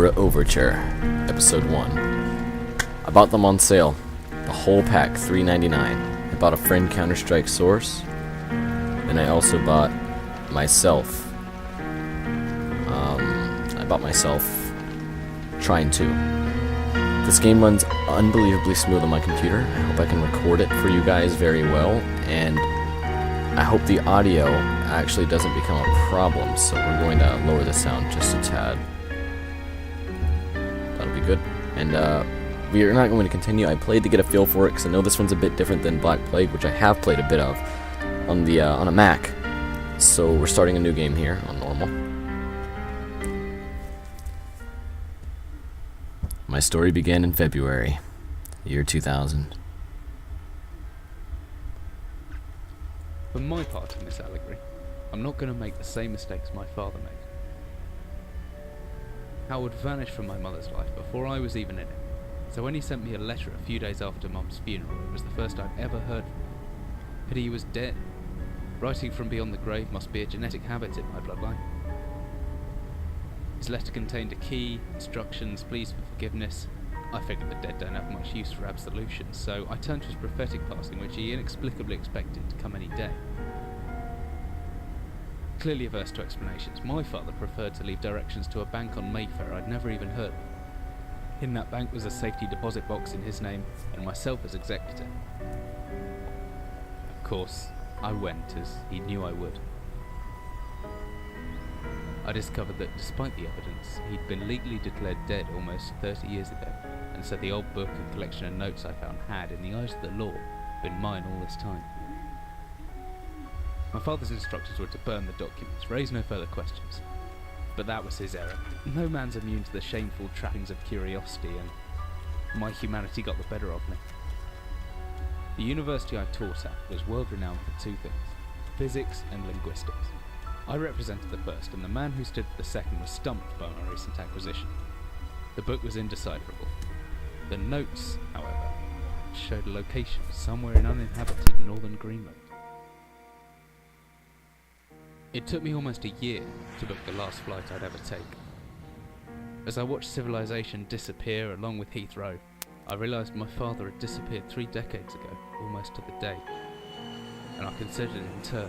Penumbra Overture, Episode 1. I bought them on sale. The whole pack, $3.99. I bought a friend Counter-Strike Source. And I also bought myself. Trying to. This game runs unbelievably smooth on my computer. I hope I can record it for you guys very well. And I hope the audio actually doesn't become a problem. So we're going to lower the sound just a tad. That'll be good. And we are not going to continue. I played to get a feel for it because I know this one's a bit different than Black Plague, which I have played a bit of on the on a Mac. So we're starting a new game here on normal. My story began in February, year 2000. For my part in this allegory, I'm not going to make the same mistakes my father made. Howard vanished from my mother's life before I was even in it, so when he sent me a letter a few days after Mum's funeral, it was the first I'd ever heard from him. Pity he was dead. Writing from beyond the grave must be a genetic habit in my bloodline. His letter contained a key, instructions, pleas for forgiveness. I figured the dead don't have much use for absolution, so I turned to his prophetic passing, which he inexplicably expected to come any day. Clearly averse to explanations, my father preferred to leave directions to a bank on Mayfair I'd never even heard of. In that bank was a safety deposit box in his name, and myself as executor. Of course, I went, as he knew I would. I discovered that despite the evidence, he'd been legally declared dead almost 30 years ago, and so the old book and collection of notes I found had, in the eyes of the law, been mine all this time. My father's instructions were to burn the documents, raise no further questions. But that was his error. No man's immune to the shameful trappings of curiosity, and my humanity got the better of me. The university I taught at was world-renowned for two things: physics and linguistics. I represented the first, and the man who stood for the second was stumped by my recent acquisition. The book was indecipherable. The notes, however, showed a location somewhere in uninhabited northern Greenland. It took me almost a year to book the last flight I'd ever take. As I watched civilization disappear along with Heathrow, I realised my father had disappeared 3 decades ago, almost to the day, and I considered in turn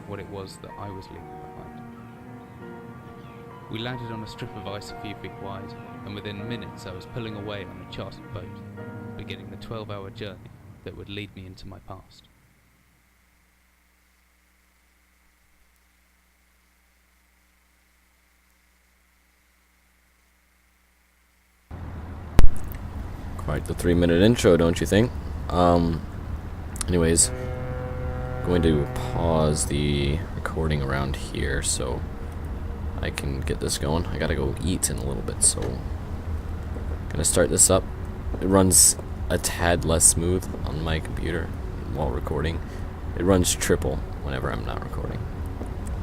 what it was that I was leaving behind. We landed on a strip of ice a few feet wide, and within minutes I was pulling away on a chartered boat, beginning the 12-hour journey that would lead me into my past. Quite the 3-minute intro, don't you think? Anyways, going to pause the recording around here so I can get this going. I gotta go eat in a little bit, so gonna start this up. It runs a tad less smooth on my computer while recording. It runs triple whenever I'm not recording.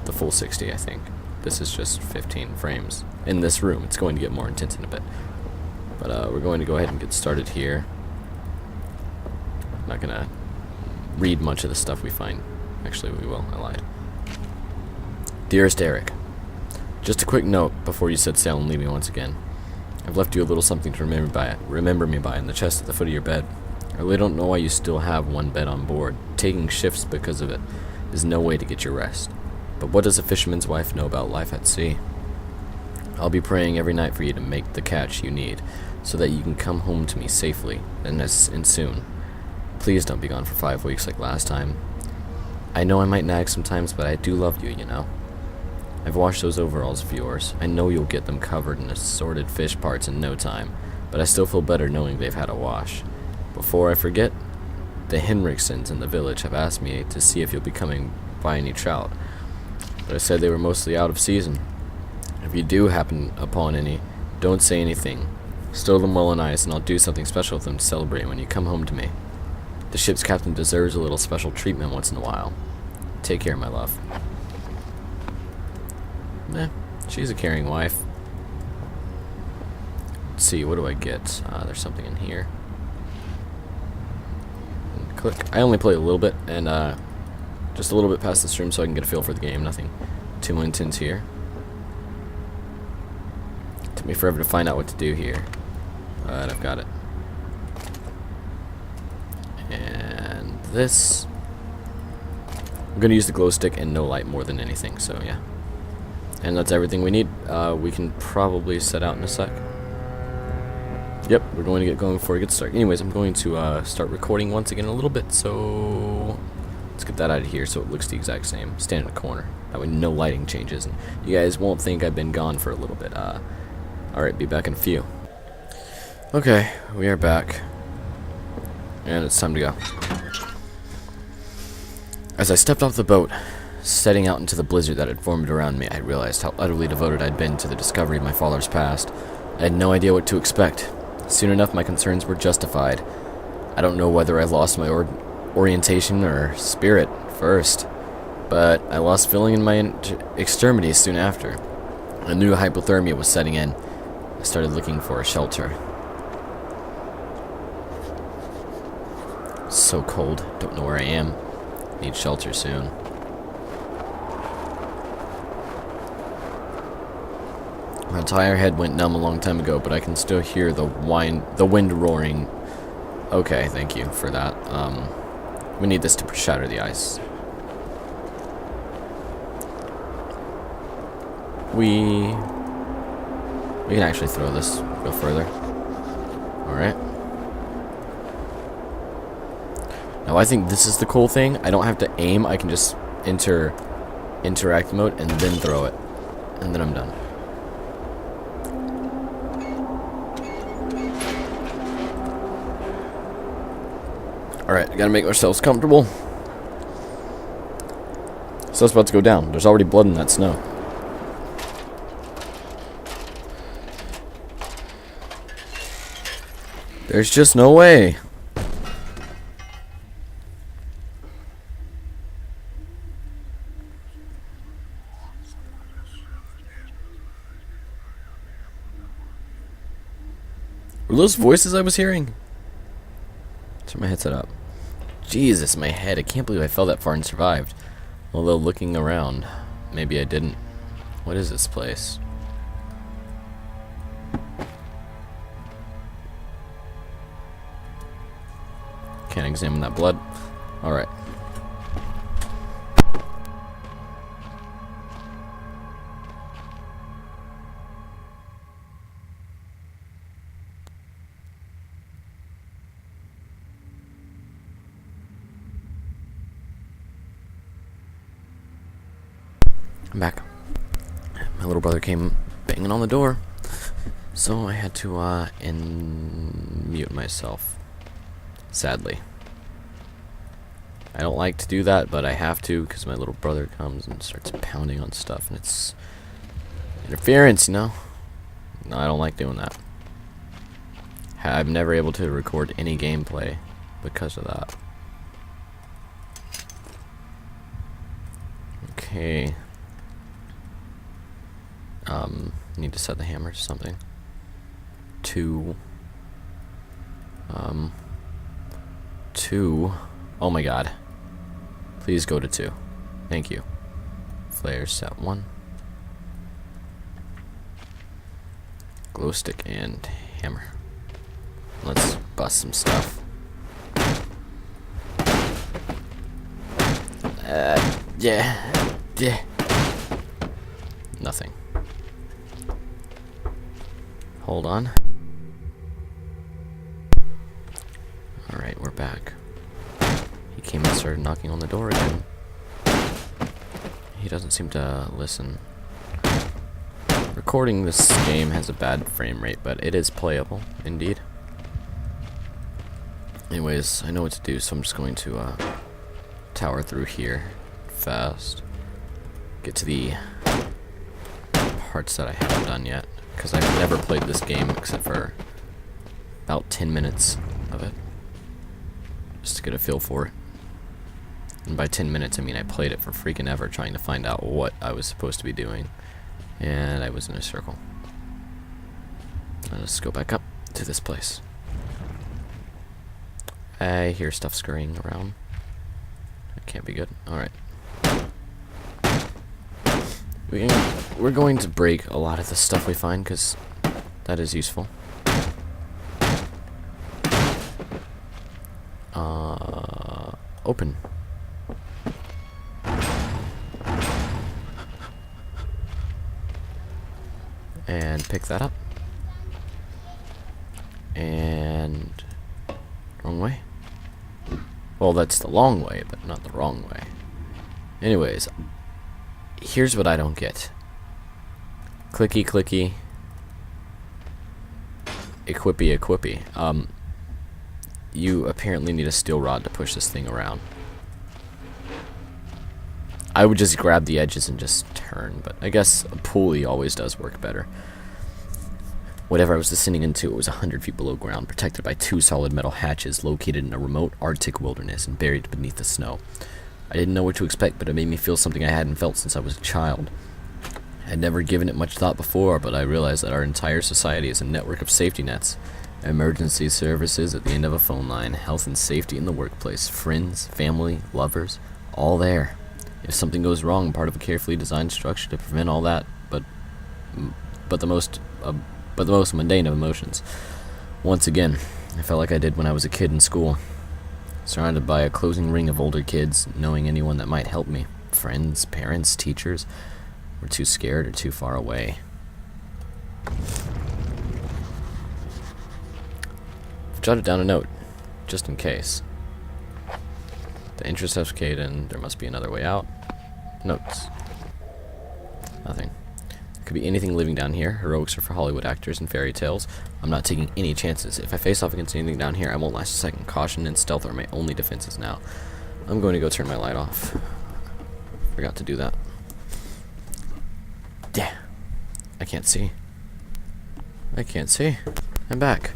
The full 60, I think. This is just 15 frames. In this room, it's going to get more intense in a bit. But we're going to go ahead and get started here. Not gonna read much of the stuff we find. Actually, we will. I lied. Dearest Eric, just a quick note before you set sail and leave me once again. I've left you a little something to remember me by in the chest at the foot of your bed. I really don't know why you still have one bed on board. Taking shifts because of it is no way to get your rest. But what does a fisherman's wife know about life at sea? I'll be praying every night for you to make the catch you need, so that you can come home to me safely and soon. Please don't be gone for 5 weeks like last time. I know I might nag sometimes, but I do love you, you know. I've washed those overalls of yours. I know you'll get them covered in assorted fish parts in no time, but I still feel better knowing they've had a wash. Before I forget, the Henriksons in the village have asked me to see if you'll be coming by any trout, but I said they were mostly out of season. If you do happen upon any, don't say anything. Stow them well in ice, and I'll do something special with them to celebrate when you come home to me. The ship's captain deserves a little special treatment once in a while. Take care, my love. She's a caring wife. Let's see, what do I get? There's something in here. And click. I only play a little bit, and just a little bit past this room so I can get a feel for the game. Nothing too intense here. Took me forever to find out what to do here. But I've got it. And this... I'm going to use the glow stick and no light more than anything, so yeah. And that's everything we need. We can probably set out in a sec. Yep, we're going to get going before it gets started. Anyways, I'm going to start recording once again in a little bit, so let's get that out of here so it looks the exact same. Stand in the corner. That way no lighting changes, and you guys won't think I've been gone for a little bit. Alright, be back in a few. Okay, we are back. And it's time to go. As I stepped off the boat, setting out into the blizzard that had formed around me, I realized how utterly devoted I'd been to the discovery of my father's past. I had no idea what to expect. Soon enough, my concerns were justified. I don't know whether I lost my orientation or spirit first, but I lost feeling in my extremities soon after. I knew hypothermia was setting in. I started looking for a shelter. It's so cold. Don't know where I am. Need shelter soon. My entire head went numb a long time ago, but I can still hear the wind roaring. Okay, thank you for that. We need this to shatter the ice. We can actually throw this, go further. Alright. Now I think this is the cool thing. I don't have to aim, I can just enter interact mode and then throw it. And then I'm done. Alright, gotta make ourselves comfortable. Stuff's about to go down. There's already blood in that snow. There's just no way. Were those voices I was hearing? Turn my headset up. Jesus, my head. I can't believe I fell that far and survived. Although looking around, maybe I didn't. What is this place? Can't examine that blood. Alright. I'm back. My little brother came banging on the door, so I had to mute myself. Sadly. I don't like to do that, but I have to because my little brother comes and starts pounding on stuff, and it's interference, you know? No, I don't like doing that. I'm never able to record any gameplay because of that. Okay. Need to set the hammer to something. 2. 2. Oh my god. Please go to 2. Thank you. Flares set 1. Glow stick and hammer. Let's bust some stuff. Yeah. Nothing. Hold on. Alright, we're back. He came and started knocking on the door again. He doesn't seem to listen. Recording this game has a bad frame rate, but it is playable, indeed. Anyways, I know what to do, so I'm just going to tower through here fast. Get to the parts that I haven't done yet, because I've never played this game except for about 10 minutes of it, just to get a feel for it. And by 10 minutes I mean I played it for freaking ever, trying to find out what I was supposed to be doing, and I was in a circle. Let's go back up to this place. I hear stuff scurrying around. That can't be good. Alright. We're going to break a lot of the stuff we find, because That is useful. Open. And pick that up. And wrong way. Well, that's the long way, but not the wrong way. Anyways, here's what I don't get. Clicky clicky. Equippy. You apparently need a steel rod to push this thing around. I would just grab the edges and just turn, but I guess a pulley always does work better. Whatever I was descending into, it was 100 feet below ground, protected by 2 solid metal hatches located in a remote Arctic wilderness and buried beneath the snow. I didn't know what to expect, but it made me feel something I hadn't felt since I was a child. I had never given it much thought before, but I realized that our entire society is a network of safety nets. Emergency services at the end of a phone line, health and safety in the workplace, friends, family, lovers, all there. If something goes wrong, part of a carefully designed structure to prevent all that, but the most mundane of emotions. Once again, I felt like I did when I was a kid in school, surrounded by a closing ring of older kids, knowing anyone that might help me. Friends, parents, teachers were too scared or too far away. I've jotted down a note, just in case. The entrance escapade and there must be another way out. Notes. Nothing. Could be anything living down here. Heroics are for Hollywood actors and fairy tales. I'm not taking any chances. If I face off against anything down here, I won't last a second. Caution and stealth are my only defenses now. I'm going to go turn my light off. Forgot to do that. Yeah. I can't see. I'm back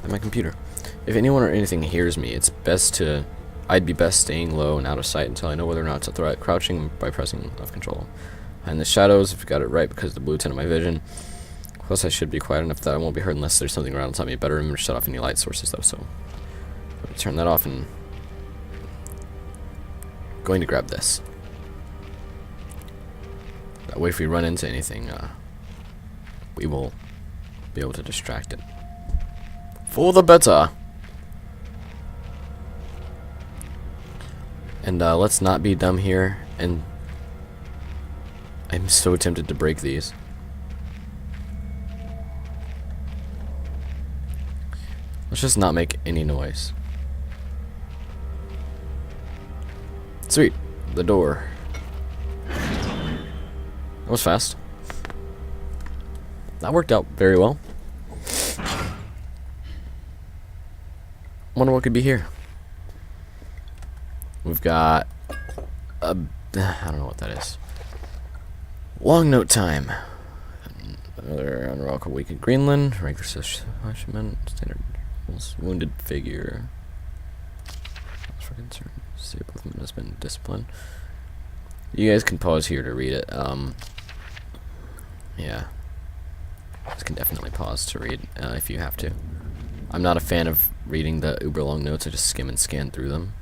at my computer. If anyone or anything hears me, I'd be best staying low and out of sight until I know whether or not to throw it, crouching by pressing left control. In the shadows, if I got it right because of the blue tint of my vision. Plus, I should be quiet enough that I won't be heard unless there's something around on top of me. Better remember to shut off any light sources, though, so I'm going to turn that off and going to grab this. That way, if we run into anything, we will be able to distract it. For the better! And let's not be dumb here, and I'm so tempted to break these. Let's just not make any noise. Sweet. The door. That was fast. That worked out very well. Wonder what could be here. We've got I don't know what that is. Long note time. Another unrockable week in Greenland. Regular Sashman. Standard wounded figure. For concern. See if both men has been disciplined. You guys can pause here to read it. Yeah. You guys can definitely pause to read if you have to. I'm not a fan of reading the uber long notes. I just skim and scan through them.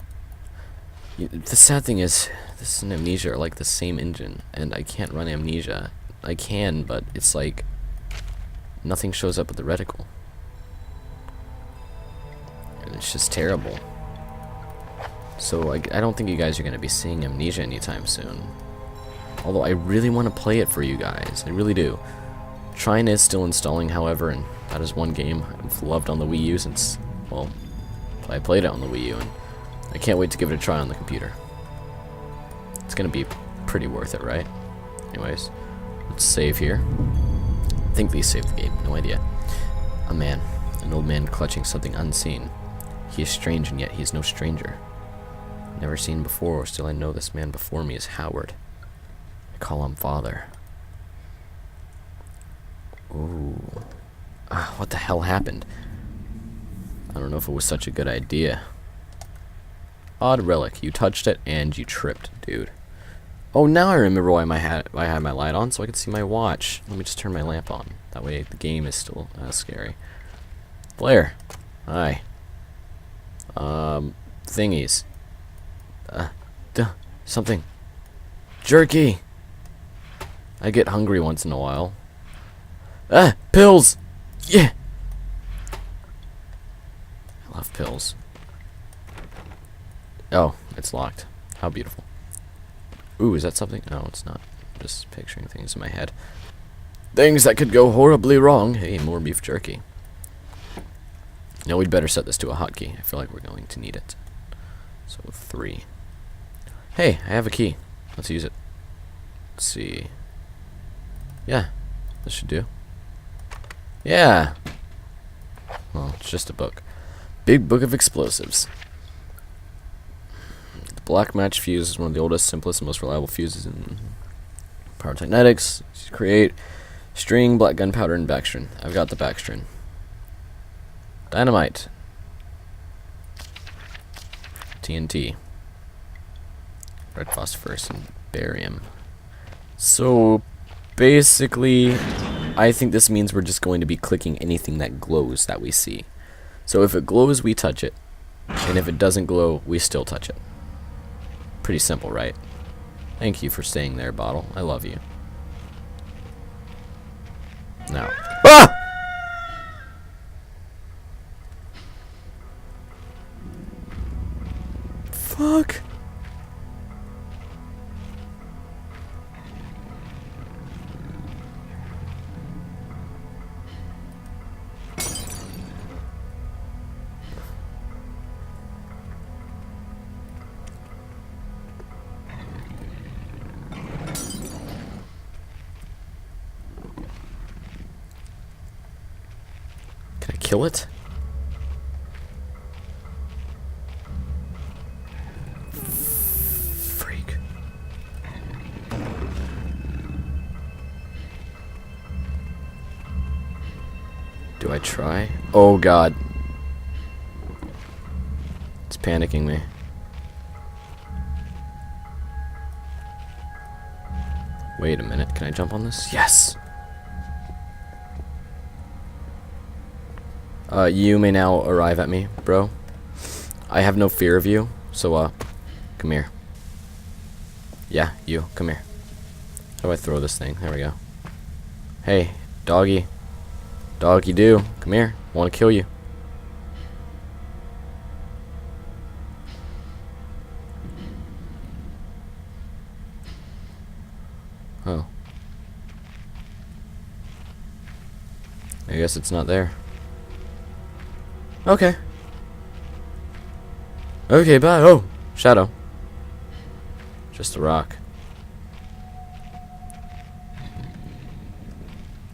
The sad thing is, this and Amnesia are like the same engine, and I can't run Amnesia. I can, but it's like nothing shows up with the reticle. And it's just terrible. So I don't think you guys are going to be seeing Amnesia anytime soon. Although I really want to play it for you guys. I really do. Trine is still installing, however, and that is one game I've loved on the Wii U since, well, I played it on the Wii U, and I can't wait to give it a try on the computer. It's going to be pretty worth it, right? Anyways, let's save here. I think these saved the game, no idea. A man, an old man clutching something unseen. He is strange, and yet he is no stranger. Never seen before, still I know this man before me is Howard. I call him Father. Ooh. What the hell happened? I don't know if it was such a good idea. Odd relic. You touched it and you tripped, dude. Oh, now I remember why I had my light on, so I could see my watch. Let me just turn my lamp on. That way the game is still scary. Blair. Hi. Thingies. Something. Jerky. I get hungry once in a while. Pills! Yeah! I love pills. Oh, it's locked. How beautiful. Ooh, is that something? No, it's not. I'm just picturing things in my head. Things that could go horribly wrong. Hey, more beef jerky. Now we'd better set this to a hotkey. I feel like we're going to need it. So 3. Hey, I have a key. Let's use it. Let's see. Yeah, this should do. Yeah. Well, it's just a book. Big Book of Explosives. The black match fuse is one of the oldest, simplest, and most reliable fuses in pyrotechnetics. Create string, black gunpowder, and Baxtrin. I've got the Baxtrin. Dynamite. TNT. Red phosphorus and barium. So basically, I think this means we're just going to be clicking anything that glows that we see. So if it glows, we touch it. And if it doesn't glow, we still touch it. Pretty simple, right? Thank you for staying there, bottle. I love you. Now. Ah! Fuck. Can I kill it? Freak. Do I try? Oh god. It's panicking me. Wait a minute, can I jump on this? Yes! You may now arrive at me, bro. I have no fear of you, so, come here. Yeah, you, come here. How do I throw this thing? There we go. Hey, doggy. Doggy do. Come here. I want to kill you. Oh. I guess it's not there. Okay. Okay, bye. Oh, shadow. Just a rock.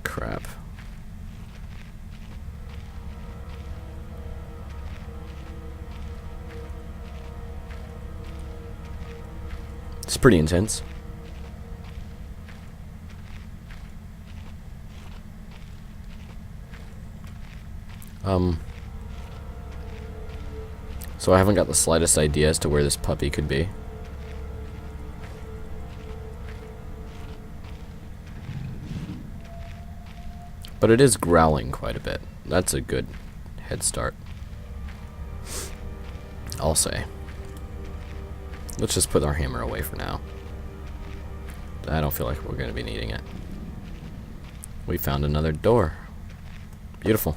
Crap. It's pretty intense. So I haven't got the slightest idea as to where this puppy could be. But it is growling quite a bit. That's a good head start, I'll say. Let's just put our hammer away for now. I don't feel like we're going to be needing it. We found another door. Beautiful.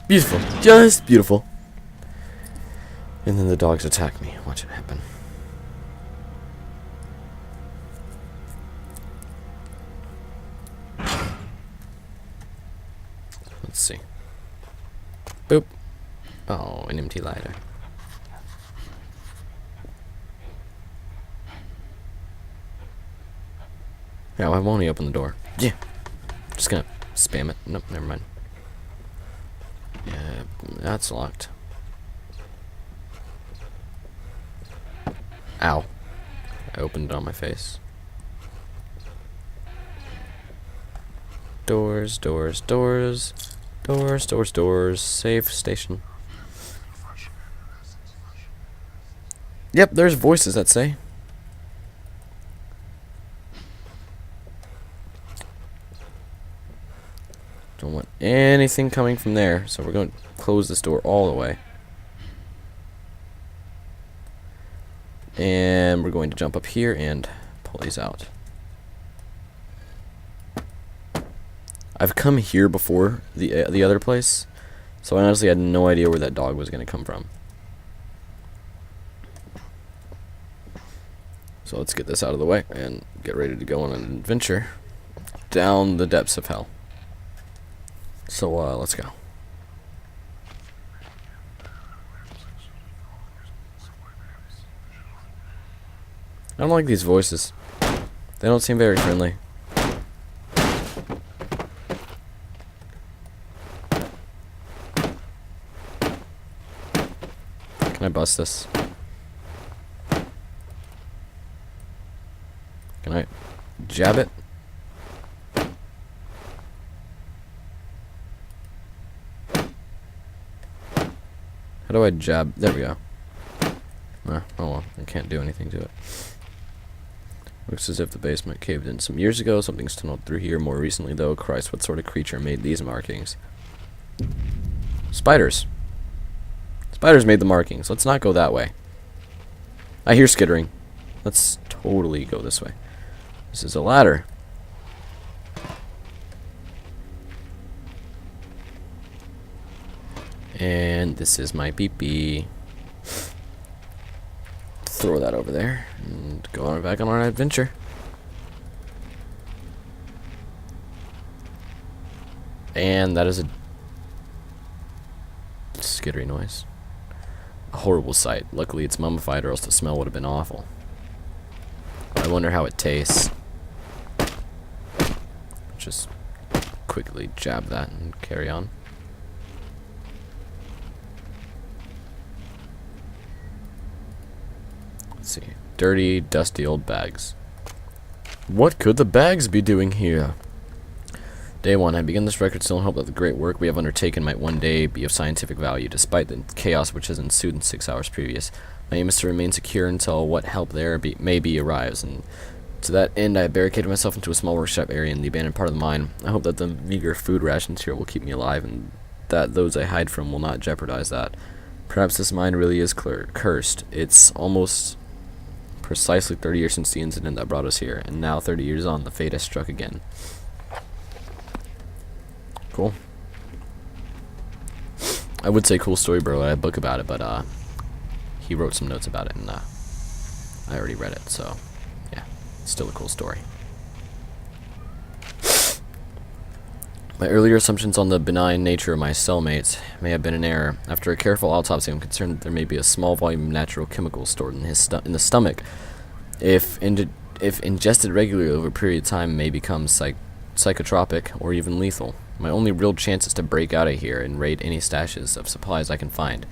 Beautiful. Just beautiful. And then the dogs attack me. Watch it happen. Let's see. Boop. Oh, an empty lighter. Yeah, why won't he open the door? Yeah. Just gonna spam it. Nope, never mind. Yeah, that's locked. Ow. I opened it on my face. Doors, doors, doors. Doors, doors, doors. Safe station. Yep, there's voices that say. Don't want anything coming from there, so we're going to close this door all the way. And we're going to jump up here and pull these out. I've come here before, the other place, so I honestly had no idea where that dog was going to come from. So let's get this out of the way and get ready to go on an adventure down the depths of hell. So let's go. I don't like these voices. They don't seem very friendly. Can I bust this? Can I jab it? How do I jab? There we go. Oh well, I can't do anything to it. Looks as if the basement caved in some years ago. Something's tunneled through here more recently, though. Christ, what sort of creature made these markings? Spiders. Spiders made the markings. Let's not go that way. I hear skittering. Let's totally go this way. This is a ladder. And this is my pee-pee. Throw that over there and go on back on our adventure. And that is a skittery noise. A horrible sight. Luckily it's mummified, or else the smell would have been awful. I wonder how it tastes. Just quickly jab that and carry on. Let's see. Dirty, dusty old bags. What could the bags be doing here? Day 1. I begin this record still in hope that the great work we have undertaken might one day be of scientific value, despite the chaos which has ensued in 6 hours previous. My aim is to remain secure until what help there may be arrives, and to that end I barricaded myself into a small workshop area in the abandoned part of the mine. I hope that the meager food rations here will keep me alive, and that those I hide from will not jeopardize that. Perhaps this mine really is cursed. It's almost precisely 30 years since the incident that brought us here, and now 30 years on, the fate has struck again. Cool. I would say cool story, bro. I had a book about it, but he wrote some notes about it, and I already read it, so yeah, it's still a cool story. My earlier assumptions on the benign nature of my cellmates may have been an error. After a careful autopsy, I'm concerned that there may be a small volume of natural chemicals stored in the stomach. If ingested regularly over a period of time, may become psychotropic or even lethal. My only real chance is to break out of here and raid any stashes of supplies I can find.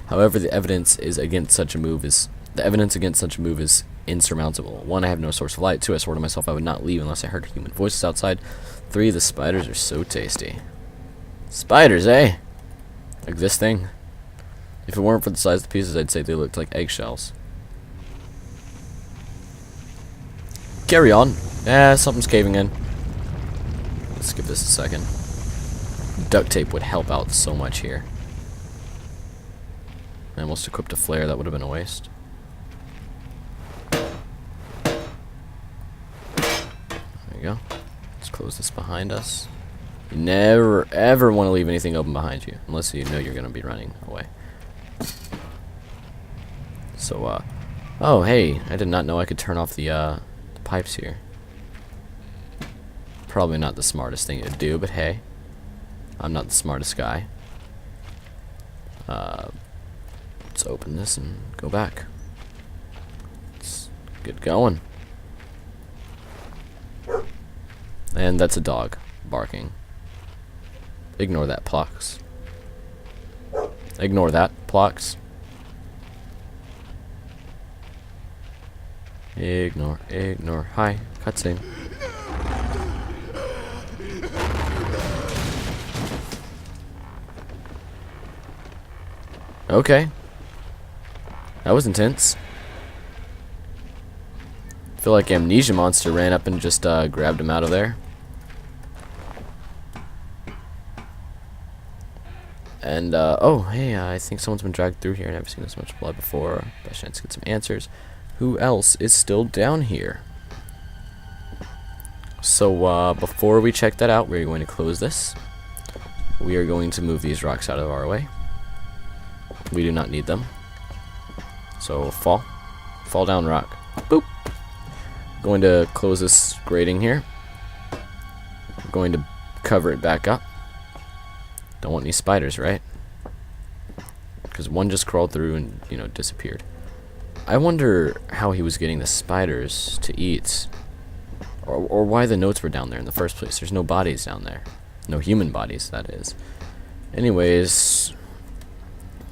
However, the evidence against such a move is insurmountable. 1, I have no source of light. 2, I swore to myself I would not leave unless I heard human voices outside. 3, the spiders are so tasty. Spiders, eh? Like this thing? If it weren't for the size of the pieces, I'd say they looked like eggshells. Carry on. Something's caving in. Let's give this a second. Duct tape would help out so much here. I almost equipped a flare. That would have been a waste. There you go. Let's close this behind us. You never ever want to leave anything open behind you, unless you know you're going to be running away. So, oh hey, I did not know I could turn off the pipes here. Probably not the smartest thing to do, but hey, I'm not the smartest guy. Let's open this and go back. Let's get going. And that's a dog barking. Ignore that, Plox. Ignore that, Plox. Ignore. Hi, cutscene. Okay. That was intense. I feel like Amnesia Monster ran up and just grabbed him out of there. And, oh, hey, I think someone's been dragged through here. I've never seen this much blood before. Best chance to get some answers. Who else is still down here? So before we check that out, we're going to close this. We are going to move these rocks out of our way. We do not need them. So fall down rock. Boop. Going to close this grating here. I'm going to cover it back up. Don't want any spiders, right? Because one just crawled through and, you know, disappeared. I wonder how he was getting the spiders to eat. Or why the notes were down there in the first place. There's no bodies down there. No human bodies, that is. Anyways,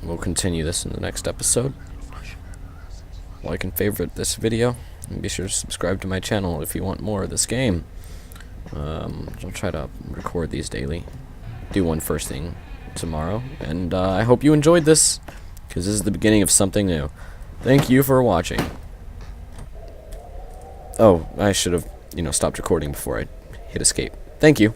we'll continue this in the next episode. Like and favorite this video. And be sure to subscribe to my channel if you want more of this game. I'll try to record these daily. Do one first thing tomorrow. And I hope you enjoyed this, because this is the beginning of something new. Thank you for watching. Oh, I should have, stopped recording before I hit escape. Thank you.